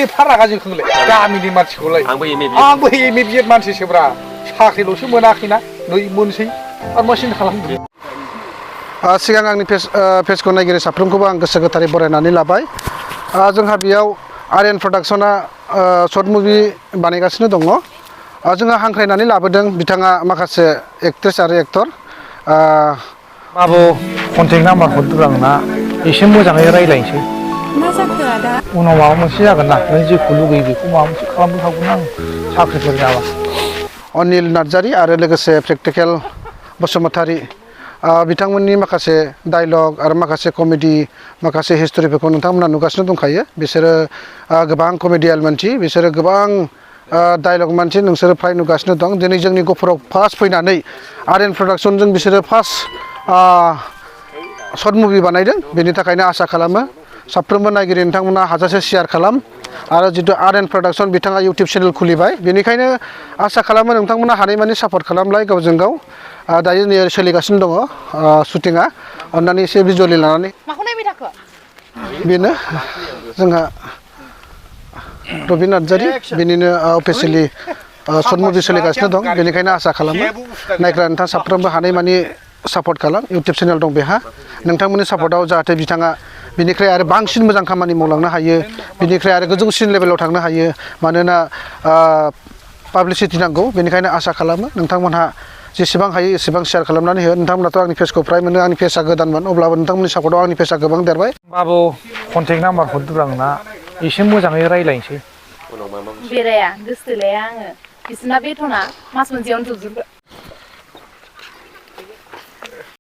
एफा रागा जोंखोलाय गामिनि मानसिखौलाय आंबो एम ए बि एड मानसिसोब्रा साख्रिल'सो मोनाखैना नै मोनसै आरो मा सिन्था खालामदों सिगां आंनि पेजखौ नायगिरि साफ्रोमखौबो आं गोसो गोथारै बरायनानै लाबाय जोंहा बेयाव आर्यन प्रडाक्शना शर्ट मुभि बानायगासिनो दङ जोंहा हांख्रायनानै लाबोदों बिथाङा माखासे एक्ट्रेस आरो एक्टर बाबु कन्टेक्ट नाम्बारखौ दुरांना एसे मोजाङै रायज्लायनोसै मा जाखो आदा उनाव माबा मोनसे जागोन ना नों जेखौ लुगैयो बेखौ माबा मोनसे खालामनो हागोन आं साख्रिफोर जाबा अनिल नार्जारि आरो लोगोसे प्रेक्टिकेल बसुमतारी बिथांमोननि माखासे डायलग आरो माखासे कमेडि माखासे हिस्ट'रिफोरखौ नोंथांमोना नुगासिनो दंखायो बिसोरो गोबां कमेडियाल मानसि बिसोरो गोबां डायलग मानसि नोंसोरो फ्राय नुगासिनो दं दिनै जोंनि गफुराव फार्स्ट फैनानै आर्यन प्रडाक्शनजों बिसोरो फार्स्ट शर्ट मुभि बानायदों बेनि थाखायनो आसा खालामो साफ्रोमबो नायगिरि नोंथांमोना हाजासे शेयार खालाम आरो जितु आर्यन प्रडाक्शन बिथाङा इउटुब चेनेल खुलिबाय बेनिखायनो आसा खालामो नोंथांमोना हानायमानि सापर्ट खालामलाय गावजों गाव दायो नै सोलिगासिनो दङ शुटिंआ अन्नानै एसे भिजुवेलि लानानै माखौ नायबाय थाखो बेनो जोंहा रबिन नार्जारि बिनिनो अफिसियेलि शर्ट मुभि सोलिगासिनो दं बेनिखायनो आसा खालामो नायग्रा नोंथां साफ्रोमबो हानायमानि सापर्ट खालाम इउटुब चेनेल दं बेहा नोंथांमोननि सापर्टआव जाहाथे बिथाङा बिनिफ्राय आरो बांसिन मोजां खामानि मावलांनो हायो बिनिफ्राय आरो गोजौसिन लेभेलाव थांनो हायो मानोना पाब्लिसिटि नांगौ बेनिखायनो आसा खालामो नोंथांमोनहा जेसेबां हायो एसेबां शेयार खालामनानै हो नोंथांमोनाथ' आंनि पेजखौ फ्राय मोनो आंनि पेजआ गोदानमोन अब्लाबो नोंथांमोननि सापर्टआव आंनि पेजआ गोबां देरबाय बाबु कन्टेक्ट नाम्बारखौ दुरांना एसे मोजाङै रायज्लायनोसै बेराया गोसोथोलाया आङो बिसोरना बेथना मास मोनसेयावनो जोबजोबगोन